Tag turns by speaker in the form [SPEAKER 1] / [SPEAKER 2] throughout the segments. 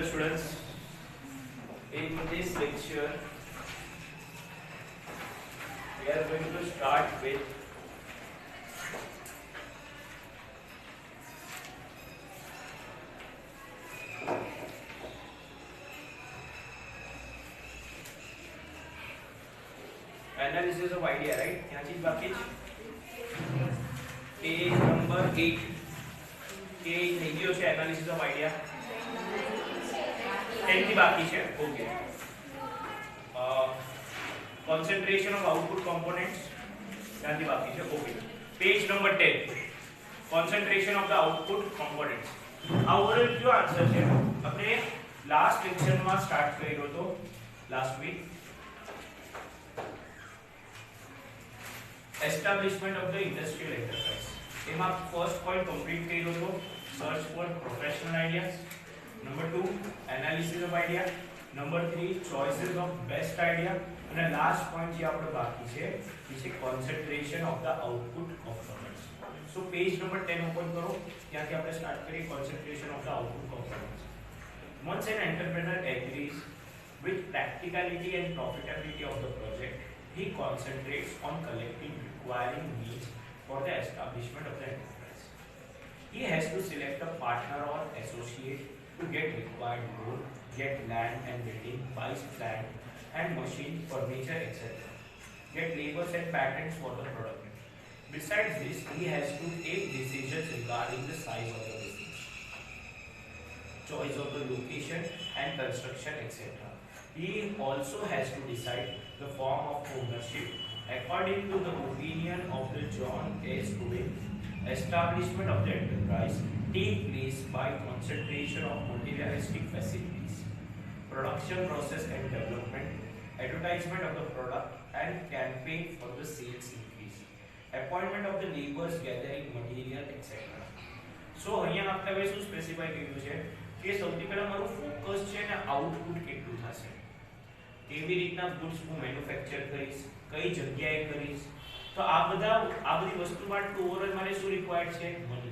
[SPEAKER 1] students, in this lecture we are going to start with analysis of idea, right? क्या चीज बाकी है? Page number 8 के થઈ ગયો છે analysis of idea 10 થી બાકી છે. Okay. Concentration of output components ત્યાંથી બાકી છે. Okay. Page number 10 concentration of the output components. આ ઓવરઓલ કયો આન્સર છે? આપણે લાસ્ટ લેક્ચરમાં સ્ટાર્ટ કર્યો હતો last week. Establishment of the industrial enterprise. એમાં ફર્સ્ટ પોઈન્ટ કમ્પ્લીટ કર્યો હતો, search for professional ideas. Number 2 analysis of idea. Number 3 choices of best idea. અને લાસ્ટ પોઈન્ટ જે આપણો બાકી છે એ છે concentration of the output components. So page number 10 open કરો, ત્યાંથી આપણે સ્ટાર્ટ કરીએ concentration of the output components. Once an entrepreneur agrees with practicality and profitability of the project, he concentrates on collecting requiring means for the establishment of the enterprise. He has to select a partner or associate to get required loan, get land and building, buy plant and machine, furniture, etc. Get labors and patents for the product. Besides this, he has to take decisions regarding the size of the business, choice of the location and construction, etc. He also has to decide the form of ownership according to the opinion of the John S. Dewey. Establishment of the enterprise take place by concentration of materialistic facilities, production process and development, advertisement of the product and campaign for the sales increase, appointment of the laborers gathering material, etc. So અહીંયા આપણે હવે શું specify કર્યું છે કે સૌથી પહેલા મારું ફોકસ છે ને આઉટપુટ કેટલું થશે, કેવી રીતના ગુડ્સ હું મેન્યુફેક્ચર કરીશ, કઈ જગ્યાએ કરીશ. તો આ બધી વસ્તુ માટે ઓવરઓલ મને શું રિક્વાયર્ડ છે? મની.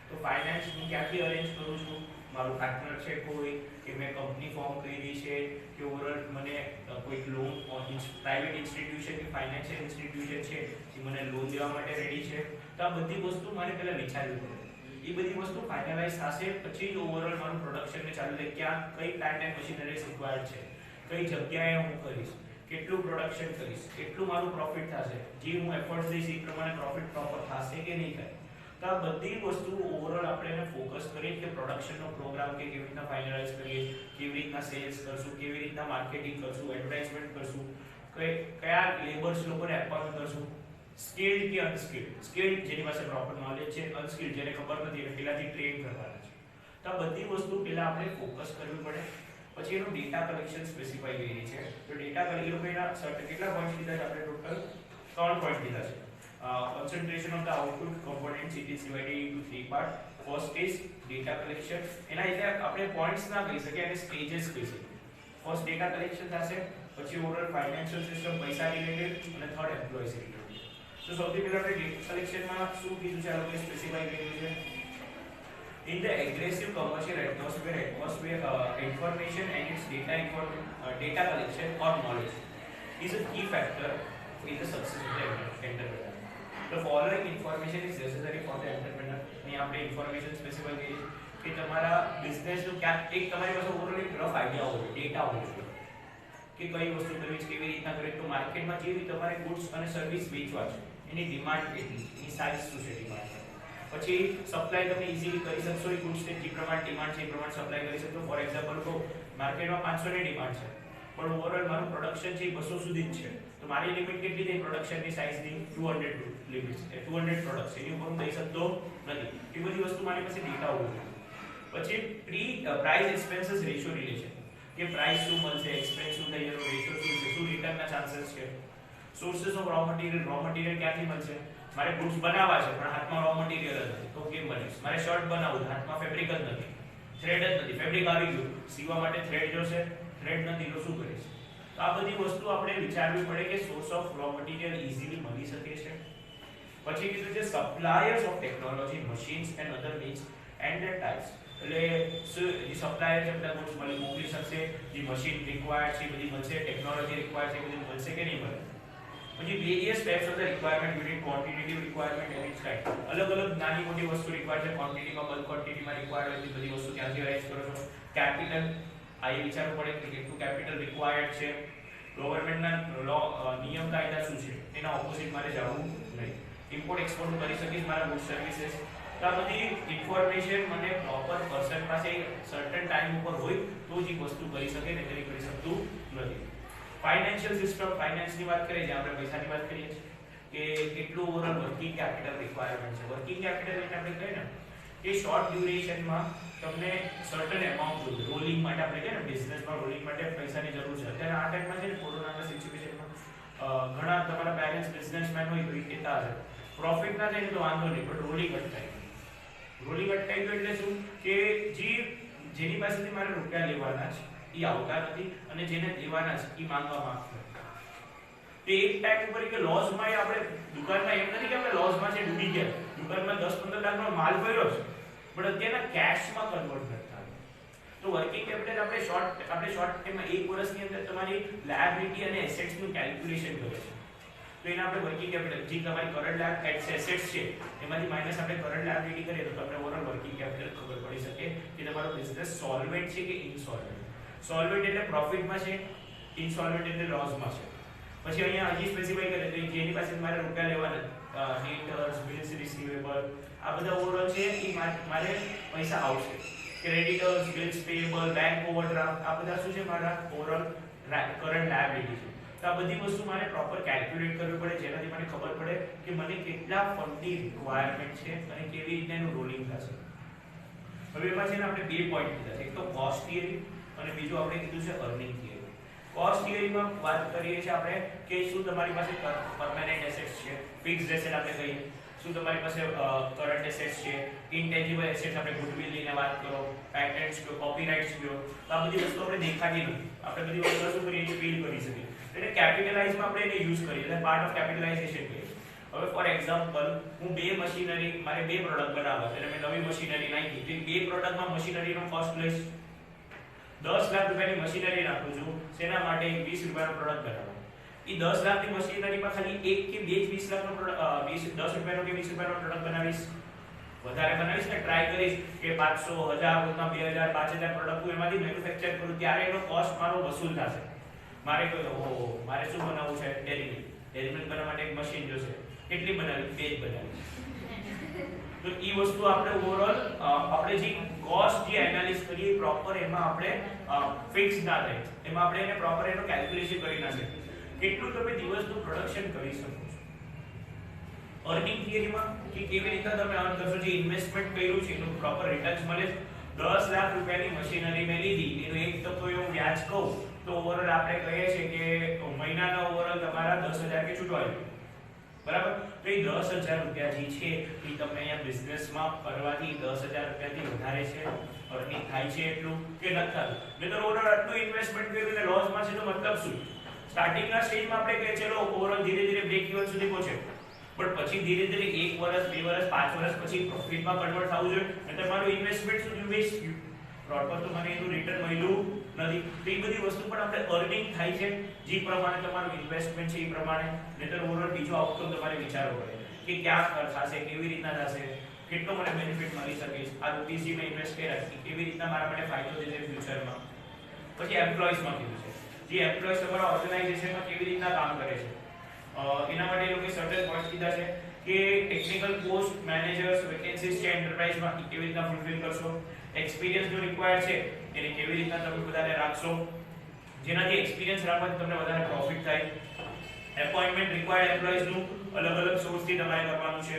[SPEAKER 1] તો ફાઇનાન્સ હું ક્યાંથી અરેન્જ કરું છું? મારું પાર્ટનર છે કોઈ, કે મેં કંપની ફોર્મ કરી છે, કે ઓવરઓલ મને કોઈ લોન પ્રાઇવેટ ઇન્સ્ટિટ્યુશન કે ફાઇનાન્શિયલ ઇન્સ્ટિટ્યુશન છે જે મને લોન દેવા માટે રેડી છે. તો આ બધી વસ્તુ મારે પહેલા વિચારવી પડે. એ બધી વસ્તુ ફાઇનલાઇઝ થશે પછી જ ઓવરઓલ મારું પ્રોડક્શનને ચાલુ રહે. ક્યાં કઈ પ્લાન્ટ એન્ડ મશીનરીઝ રિક્વાયર્ડ છે, કઈ જગ્યાએ હું કરીશ, કેટલું પ્રોડક્શન કરીશ, કેટલું મારું પ્રોફિટ થશે, જે હું એફર્ટ્સ દઈશ એ પ્રમાણે પ્રોફિટ પ્રોપર થશે કે નહીં થાય. તો આ બધી વસ્તુ ઓવરઓલ આપણે એને ફોકસ કરીએ કે પ્રોડક્શનનો પ્રોગ્રામ કે કેવી રીતના ફાઇનલાઇઝ કરીએ, કેવી રીતના સેલ્સ કરશું, કેવી રીતના માર્કેટિંગ કરશું, એડવર્ટાઇઝમેન્ટ કરશું, કયા લેબર્સ લોકોને એપોઇન્ટ કરશું, સ્કિલ્ડ કે અનસ્કિલ્ડ, સ્કિલ્ડ જેની પાસે પ્રોપર નોલેજ છે, અનસ્કિલ્ડ જેને ખબર નથી એને પહેલાથી ટ્રેન કરવાના છે. તો આ બધી વસ્તુ પહેલા આપણે ફોકસ કરવી પડે. પછી એનું ડેટા કલેક્શન સ્પેસિફાઈ કરી છે. તો ડેટા કલેક્શન લોકોના કેટલા પોઈન્ટ લીધા છે? આપણે ટોટલ 3 પોઈન્ટ લીધા છે. Concentration of the output components, it is divided into 3 parts. First is data collection. એના એટલે આપણે પોઈન્ટ્સ ના કહી શકીએ, એને સ્ટેजेस કહી શકીએ. ફર્સ્ટ ડેટા કલેક્શન થશે, પછી ઓવરઓલ ફાઇનાન્શિયલ સિસ્ટમ, પૈસા રિલેટેડ, અને થર્ડ એમ્પ્લોયીઝ રિલેટેડ. તો સૌથી પહેલા આપણે ડેટા કલેક્શનમાં શું કીધું છે? આ લોકોએ સ્પેસિફાઈ કર્યું છે. In the aggressive commercial atmosphere, information and its data collection or knowledge is a key factor in the success of the entrepreneur. The following information is necessary for the entrepreneur. અહીં આપણે information specify કરી કે તમારા બિઝનેસનું ક્યાં એક તમારી પાસે overall એક રફ આઈડિયા હોવો જોઈએ, ડેટા હોવો જોઈએ કે કઈ વસ્તુ કરવી છે, કેવી રીતના કરવી. તો માર્કેટમાં જે બી તમારે ગુડ્સ અને સર્વિસ વેચવા છે એની ડિમાન્ડ કેટલી છે, એની સાઇઝ શું છે ડિમાન્ડ. પછી સપ્લાય તમે ઈઝીલી કરી શકશો એ ગુડ્સને જે પ્રમાણે ડિમાન્ડ છે એ પ્રમાણે સપ્લાય કરી શકશો. ફોર એક્ઝામ્પલ કહો માર્કેટમાં 500 ની ડિમાન્ડ છે પણ ઓવરઓલ મારું પ્રોડક્શન છે 200 સુધી જ છે, તો મારી લિમિટ કેટલી છે પ્રોડક્શનની સાઇઝની? 200 લિમિટ છે, 200 પ્રોડક્ટ્સ એની ઉપર હું દઈ શકતો નથી. એ બધી વસ્તુ મારી પાસે ડેટા હોવો જોઈએ. પછી પ્રાઇસ એક્સપેન્સીસ રેશિયો રિલેશન, કે પ્રાઇસ શું મળશે, એક્સપેન્સ શું થઈ જશે, રેશિયો શું છે, શું રિટર્નના ચાન્સીસ છે. સોર્सेस ઓફ રો મટીરીયલ ક્યાંથી મળશે? મારે ગુડ્સ બનાવવા છે પણ હાથમાં રો મટીરીયલ જ નથી, તો કેમ બનીશ? મારે શર્ટ બનાવવું, હાથમાં ફેબ્રિક જ નથી, થ્રેડ જ નથી, ફેબ્રિક આવી ગયું, સીવા માટે થ્રેડ જોશે, થ્રેડ નથી તો શું કરીશ? તો આ બધી વસ્તુ આપણે વિચારવી પડે કે source of row material easily મળી શકે છે. પછી કીધું છે suppliers of technology, machines and other means and their types. એટલે જે સપ્લાયર છે બધા ગુડ્સ મોકલી શકશે, જે મશીન રિક્વાયર્ડ છે બધી મળશે, ટેકનોલોજી રિક્વાયર્ડ છે બધી મળશે કે નહીં મળે. પછી various types of the requirement unit, quantitative requirement any type અલગ અલગ નાની મોટી વસ્તુ રિક્વાયર્ડ છે, ક્વોન્ટિટીમાં બલ્ક ક્વોન્ટિટીમાં રિક્વાયર્ડ હોય બધી વસ્તુ ક્યાંથી અરેન્જ કરો છો. કેપિટલ આ એ વિચારવું પડે કે કેટલું કેપિટલ રિક્વાયર્ડ છે. ગવર્નમેન્ટના લો નિયમ કાયદા શું છે એના ઓપોઝિટ મારે જવું નહીં. ઇમ્પોર્ટ એક્સપોર્ટ કરી શકીશ મારા ગુડ સર્વિસીસ. તો આ બધી ઇન્ફોર્મેશન મને પ્રોપર પર્સન પાસે સર્ટન ટાઈમ ઉપર હોય તો જ એક વસ્તુ કરી શકે ને કરી શકતું નથી. ફાઇનાન્શિયલ સિસ્ટમ, ફાઇનાન્સની વાત કરીએ જ્યાં આપણે પૈસાની વાત કરીએ છીએ કે કેટલું ઓવરઓલ વર્કિંગ કેપિટલ રિક્વાયરમેન્ટ છે. વર્કિંગ કેપિટલ એટલે આપણે કહીએ ને કે શોર્ટ ડ્યુરેશનમાં તમને સર્ટન એમાઉન્ટ જોઈએ. રોલિંગ માટે આપણે કહીએ ને બિઝનેસમાં રોલિંગ માટે પૈસાની જરૂર છે. અત્યારે આ ટાઈમમાં છે ને કોરોનાના સિચ્યુએશનમાં ઘણા તમારા પેરેન્ટ્સ બિઝનેસમેન હોય તો એ કહેતા હશે પ્રોફિટ ના થાય ને તો વાંધો નહીં પણ રોલિંગ અટકાય. રોલિંગ અટકાય તો એટલે શું કે જેની પાસેથી મારે રૂપિયા લેવાના છે એ આવતા નથી અને જેને દેવાના છે એ માંગવા માંગતા તે એક ટાઈમ ઉપર કે લોસમાં આપણે દુકાનમાં એમ નથી કે આપણે લોસમાં છે ડૂબી ગયા, દુકાનમાં 10-15 લાખનો માલ ભર્યો છે પણ અત્યારના કેશમાં કન્વર્ટ કરતા. તો વર્કિંગ કેપિટલ આપણે શોર્ટ ટાઈમમાં એક વર્ષની અંદર તમારી લાયબિલિટી અને એસેટ્સ નું કેલ્ક્યુલેશન કરે છે. તો એને આપણે વર્કિંગ કેપિટલ જે તમારી કરન્ટ એસેટ્સ છે એમાંથી માઈનસ આપણે કરન્ટ લાયબિલિટી કરીએ તો તમને ઓવરઓલ વર્કિંગ કેપિટલ ખબર પડી શકે કે તમારો બિઝનેસ સોલ્વેન્ટ છે કે ઇનસોલ્વેન્ટ. સોલ્વેન્ટ એટલે પ્રોફિટમાં છે, ઇનસોલ્વેન્ટ એટલે લોસમાં છે. પછી અહીંયા હજી સ્પેસિફાઈ કરે તો જેની પાસે મારે રૂપિયા લેવાના ડેટર્સ, બિલ્સ રિસીવેબલ આ બધા ઓવરઓલ છે એ મારે પૈસા આવશે. ક્રેડિટર્સ, બિલ્સ પેયેબલ, બેંક ઓવરડ્રાફ્ટ આ બધા શું છે મારા ઓવરઓલ કરન્ટ લાયબિલિટી છે. તો આ બધી વસ્તુ મારે પ્રોપર કેલ્ક્યુલેટ કરવી પડે જેનાથી મને ખબર પડે કે મને કેટલા ફંડની રિક્વાયરમેન્ટ છે અને કેવી રીતે એનું રોલિંગ થશે. હવે એમાં છે ને આપણે બે પોઈન્ટ કીધા છે, એક તો કોસ્ટ થિયરી અને બીજું આપણે કીધું છે અર્નિંગ થિયરી. કોસ્ટ થિયરીમાં વાત કરીએ છીએ આપણે કે શું તમારી પાસે પરમેનન્ટ એસેટ્સ છે, ફિક્સ્ડ એસેટ આપણે કહીએ, શું તમારી પાસે કરન્ટ એસેટ્સ છે, ઇન્ટેન્જિબલ એસેટ્સ આપણે ગુડવિલ લઈને વાત કરો, પેટન્ટ્સ કયો, કોપીરાઇટ્સ કયો. તો આ બધી વસ્તુ આપણે દેખાતી નથી, આપણે બધી વસ્તુ શું કરીએ છીએ ફીલ કરી શકીએ. એટલે કેપિટલાઇઝમાં આપણે એને યુઝ કરીએ એટલે પાર્ટ ઓફ કેપિટલાઇઝેશન કહીએ. હવે ફોર એક્ઝામ્પલ હું બે મશીનરી મારે બે પ્રોડક્ટ બનાવવા એટલે મેં નવી મશીનરી નાખી તો બે પ્રોડક્ટમાં મશીનરીનો કોસ્ટ લઈશ 10 લાખ રૂપિયાની મશીનરી નાખું છું શેના માટે 20 રૂપિયાનો પ્રોડક્ટ બનાવવા. એ 10 લાખની મશીનરીમાં ખાલી એક કે બે 20 લાખનો પ્રોડક્ટ 10 રૂપિયાનો કે 20 રૂપિયાનો પ્રોડક્ટ બનાવીશ, વધારે બનાવીશ ને ટ્રાય કરીશ કે 500 1000 ઉતના 2000 5000 પ્રોડક્ટ હું એમાંથી મેન્યુફેક્ચર કરું ત્યારે એનો કોસ્ટ મારો વસૂલ થશે. મારે મારે શું બનાવવું છે ડેરી મિલ્ક બનાવવા માટે એક મશીન જોશે, કેટલી બનાવી? બે જ બનાવી. તો ઈ વસ્તુ આપણે ઓવરઓલ આપણે જે કોસ્ટ જે એનાલિસિસ કરીએ પ્રોપર એમાં આપણે ફિક્સ ના થાય, એમાં આપણે એને પ્રોપર એનો કેલ્ક્યુલેશન કરી ના શકીએ કેટલું તમે દિવસનું પ્રોડક્શન કરી શકો છો. અર્નિંગ થિયરીમાં કે કેવી રીતે તમે અર્ન કરશો, જે ઇન્વેસ્ટમેન્ટ કર્યું છે એનું પ્રોપર રિટર્ન્સ મળે. 10 લાખ રૂપિયાની મશીનરી મેં લીધી એનું 1% એવું વ્યાજ કહું તો ઓવરઓલ આપણે કહીએ છીએ કે મહિનાના ઓવરઓલ તમારા 10000 કે છૂટવાય બરાબર. તો એ 10000 રૂપિયા જે છે એ તમને અહીંયા બિઝનેસમાં કરવાથી 10000 રૂપિયાથી વધારે છે અર્નિંગ થાય છે એટલું કે નથી થતું. મેં તો ઓવરઓલ આટલું ઇન્વેસ્ટમેન્ટ કર્યું ને લોસમાં છે તો મતલબ શું? સ્ટાર્ટિંગના સ્ટેજમાં આપણે કહે ચલો ઓવરઓલ ધીરે ધીરે બ્રેક ઇવન સુધી પહોંચે પણ પછી ધીરે ધીરે 1 વર્ષ 2 વર્ષ 5 વર્ષ પછી પ્રોફિટમાં કન્વર્ટ થવું જોઈએ એટલે તમારું ઇન્વેસ્ટમેન્ટ શું વેસ્ટ ગયું, પ્રોપર તો મને એનું રિટર્ન મળ્યું નથી. તો એ બધી વસ્તુ પણ આપણે અર્નિંગ થાય છે જે પ્રમાણે તમારું ઇન્વેસ્ટમેન્ટ છે એ પ્રમાણે. નહીતર ઓવરઓલ બીજો આઉટકમ તમારે વિચારવો પડે કે ક્યાં થશે, કેવી રીતના થશે, કેટલો મને બેનિફિટ મળી શકે, આ રૂપીસ જે મેં ઇન્વેસ્ટ કર્યા કેવી રીતના મારા માટે ફાયદો થશે ફ્યુચરમાં. પછી એમ્પ્લોઈઝમાં કીધું છે જે એમ્પ્લોઈઝ તમારા ઓર્ગેનાઇઝેશનમાં કેવી રીતના કામ કરે છે એના માટે એ લોકોએ સર્ટેન પોઈન્ટ કીધા છે કે ટેકનિકલ પોસ્ટ મેનેજર્સ વેકેન્સીઝ છે એન્ટરપ્રાઇઝમાં કેવી રીતના ફૂલફિલ કરશો, એક્સપિરિયન્સ જો રિક્વાયર્ડ છે એને કેવી રીતના તમે બધાને રાખશો જેનાથી એક્સપિરિયન્સ રાખવાથી તમને વધારે પ્રોફિટ થાય. એપોઇન્ટમેન્ટ રિક્વાયર્ડ એમ્પ્લોઈઝ નું અલગ અલગ સોર્સથી તમારે કરવાનું છે.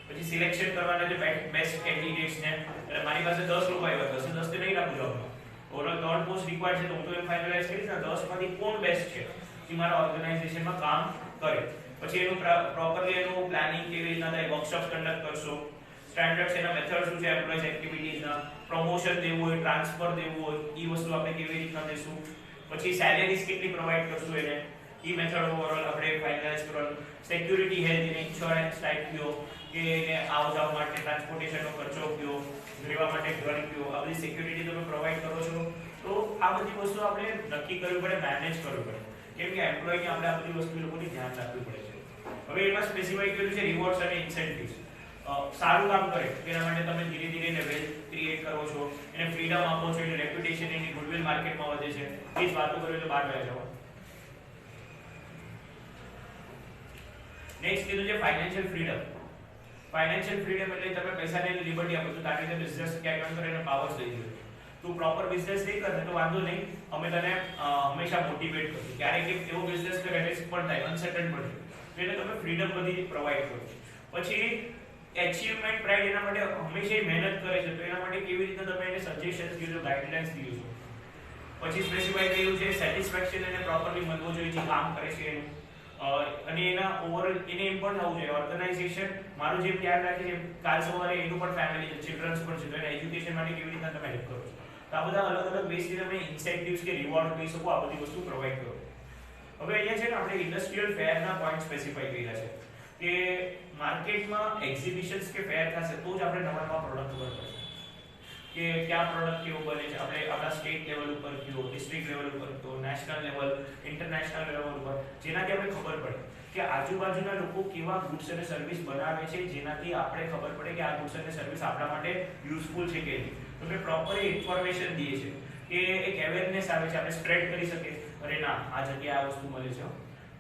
[SPEAKER 1] પછી સિલેક્શન કરવાના જે બેસ્ટ કેન્ડિડેટ્સ ને એટલે મારી પાસે 10 લોકો આવ્યા 10 10 નહીં રાખું જોબમાં ઓવરઓલ 3 પોસ્ટ રિક્વાયર્ડ છે તો હું તો એમ ફાઇનલાઇઝ કરીશ ને 10 માંથી કોણ બેસ્ટ છે જે મારા ઓર્ગેનાઇઝેશનમાં કામ કરે. પછી એનું પ્રોપરલી એનું પ્લાનિંગ કેવી રીતના થાય, વર્કશોપ્સ કન્ડક્ટ કરશો, સ્ટાન્ડર્ડ્સ એના મેથડ શું છે એમ્પ્લોઈઝ એક્ટિવિટીઝના, પ્રમોશન દેવું હોય ટ્રાન્સફર દેવું હોય એ વસ્તુ આપણે કેવી રીતના દેશું. પછી સેલેરીઝ કેટલી પ્રોવાઈડ કરશું એને ઈ મેથડ ઓવરઓલ આપણે ફાઇનલાઇઝ કરવાનું. સિક્યુરિટી હેલ્થ અને ઇન્સ્યોરન્સ ટાઈપ કયો કે એને આવ જાવ માટે ટ્રાન્સપોર્ટેશનનો ખર્ચો કયો, રહેવા માટે ઘર કયો, આ બધી સિક્યુરિટી તમે પ્રોવાઈડ કરો છો. તો આ બધી વસ્તુ આપણે નક્કી કરવી પડે, મેનેજ કરવી પડે, કેમ કે એમ્પ્લોયની આપણે આ બધી વસ્તુ લોકોની ધ્યાન રાખવી પડે છે. હવે એમાં સ્પેસિફાઈ કર્યું છે રિવોર્ડ્સ અને ઇન્સેન્ટિવ્સ. સારું કામ કરે તેના માટે તમે ધીરે ધીરે એને વેલ્થ ક્રિએટ કરો છો, એને ફ્રીડમ આપો છો, એટલે રેપ્યુટેશન એની ગુડવિલ માર્કેટમાં વધે છે. એ જ વાતો કરીએ તો બહાર વહી જાઓ. નેક્સ્ટ કીધું છે ફાઇનાન્શિયલ ફ્રીડમ. ફાઇનાન્શિયલ ફ્રીડમ એટલે તમે પૈસાને લિબર્ટી આપો છો, તારી રીતે બિઝનેસ ક્યાં કામ કરે એને પાવર્સ લઈ લો. તું પ્રોપર બિઝનેસ નહીં કરે તો વાંધો નહીં, અમે તને હંમેશા મોટિવેટ કરશું. ક્યારેક એક એવો બિઝનેસ કરે રિસ્ક પણ થાય, અનસર્ટન પણ થાય, એટલે તમે ફ્રીડમ બધી પ્રોવાઈડ કરો. પછી એચીવમેન્ટ પ્રાઇડ, એના માટે હંમેશા મહેનત કરે છે, તો એના માટે કેવી રીતે તમે એને સજેશન્સ દો છો, ગાઈડલાઇન્સ દો છો. પછી સ્પેસિફાઈ કર્યું છે સેટિસ્ફેક્શન, એને પ્રોપરલી મળવું જોઈએ જે કામ કરે છે એનું, અને એના ઓવરઓલ એને એમ પણ થવું જોઈએ ઓર્ગેનાઇઝેશન મારું જે ધ્યાન રાખે છે કાલ સવારે એનું પણ ફેમિલી છે, ચિલ્ડ્રન્સ પણ છે, તો એને એજ્યુકેશન માટે કેવી રીતે તમે હેલ્પ કરો છો. તો આ બધા અલગ અલગ બેઝથી તમે ઇન્સેન્ટિવ્સ કે રિવોર્ડ કહી શકો, આ બધી વસ્તુ પ્રોવાઈડ કરો. હવે અહીંયા છે ને આપણે ઇન્ડસ્ટ્રીયલ ફેરના પોઈન્ટ સ્પેસિફાઈ કર્યા છે કે માર્કેટમાં એક્ઝિબિશન્સ કે ફેર થશે તો જ આપણે નવા નવા પ્રોડક્ટ ખબર પડશે કે કયા પ્રોડક્ટ કેવો બને છે. આપણે આપણા સ્ટેટ લેવલ ઉપર કયો, ડિસ્ટ્રિક્ટ લેવલ ઉપર કયો, નેશનલ લેવલ, ઇન્ટરનેશનલ લેવલ ઉપર, જેનાથી આપણે ખબર પડે કે આજુબાજુના લોકો કેવા ગુડ્સ અને સર્વિસ બનાવે છે, જેનાથી આપણે ખબર પડે કે આ ગુડ્સ અને સર્વિસ આપણા માટે યુઝફુલ છે કે નહીં. તો આપણે પ્રોપર ઇન્ફોર્મેશન દઈએ છીએ કે એક અવેરનેસ આવે છે, આપણે સ્પ્રેડ કરી શકીએ, અરે ના આ જગ્યાએ આ વસ્તુ મળે છે,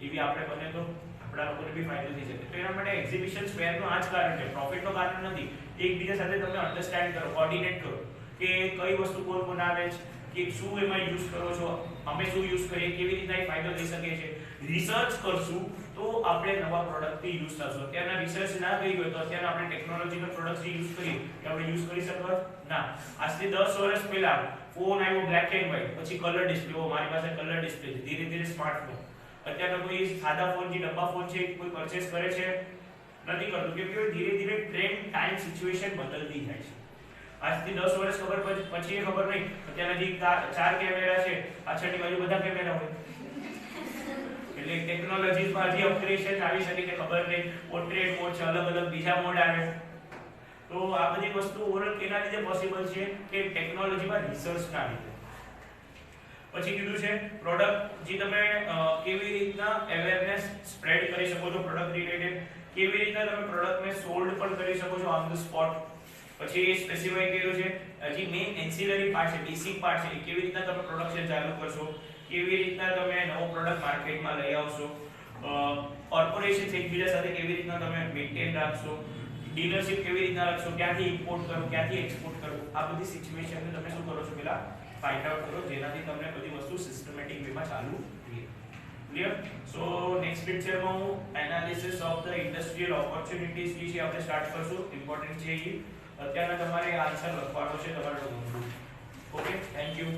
[SPEAKER 1] એવી આપણે બને તો આપણા લોકોને બી ફાયદો થઈ શકે. તો એના માટે એક્ઝિબિશન્સ ફેરનો આ જ કારણ છે, પ્રોફિટનો કારણ નથી. એકબીજા સાથે તમે અન્ડરસ્ટેન્ડ કરો, કોર્ડિનેટ કરો કે કઈ વસ્તુ કોણ બનાવે છે, કે શું એમાં યુઝ કરો છો, અમે શું યુઝ કરીએ, કેવી રીતના એ ફાયદો થઈ શકે છે. રિસર્ચ કરશું તો આપણે નવા પ્રોડક્ટથી યુઝ થશું. અત્યારના રિસર્ચ ના થઈ હોય તો અત્યારે આપણે ટેકનોલોજીના પ્રોડક્ટ્સ યુઝ કરીએ કે આપણે યુઝ કરી શકવા ના. આજથી 10 વર્ષ પહેલા ફોન આવ્યો બ્લેક એન્ડ વ્હાઇટ, પછી કલર ડિસ્પ્લે, મારી પાસે કલર ડિસ્પ્લે છે, ધીરે ધીરે સ્માર્ટફોન. અત્યારનો કોઈ સાદા ફોન જે ડબ્બા ફોન છે કોઈ પરચેસ કરે છે નથી કરતું, કેમ કે ધીરે ધીરે ટ્રેન્ડ, ટાઈમ, સિચ્યુએશન બદલતી જાય છે. આજથી 10 વર્ષ પછી એ ખબર નહીં, અત્યારના જે 4 કેમેરા છે પાછળની બાજુ બધા કેમેરા હોય, એટલે ટેકનોલોજીમાં હજી અપગ્રેડેશન આવી શકે કે ખબર નહીં. પોર્ટ્રેટ મોડ છે, અલગ અલગ બીજા મોડ આવે. તો આ બધી વસ્તુ ઓવરઓલ કેના લીધે પોસિબલ છે કે ટેકનોલોજીમાં રિસર્ચના લીધે. પછી કીધું છે પ્રોડક્ટ જે તમે કેવી રીતના અવેરનેસ સ્પ્રેડ કરી શકો છો પ્રોડક્ટ રિલેટેડ, કેવી રીતના તમે પ્રોડક્ટને સોલ્ડ પણ કરી શકો છો ઓન ધ સ્પોટ. પછી સ્પેસિફાઈ કર્યું છે હજી મેઇન એન્સિલરી પાર્ટ છે, બેસિક પાર્ટ છે, કેવી રીતના તમે પ્રોડક્શન ચાલુ કરશો, કેવી રીતના તમે નવો પ્રોડક્ટ માર્કેટમાં લઈ આવશો, કોર્પોરેશન એકબીજા સાથે કેવી રીતના તમે મેન્ટેન રાખશો, ડીલરશિપ કેવી રીતના રાખશો, ક્યાંથી ઇમ્પોર્ટ કરવું, ક્યાંથી એક્સપોર્ટ કરવું, આ બધી સિચ્યુએશનને તમે શું કરો છો પેલા ફાઇન્ડ આઉટ કરો, જેનાથી તમને બધી વસ્તુ સિસ્ટમેટિક વેમાં ચાલુ રહે. ક્લિયર? સો નેક્સ્ટ લેક્ચરમાં હું analysis of the industrial opportunities વિશે આપણે સ્ટાર્ટ કરશું. ઇમ્પોર્ટન્ટ છે એ અત્યારના તમારે આન્સર લખવાનો છે તમારે. Okay, thank you.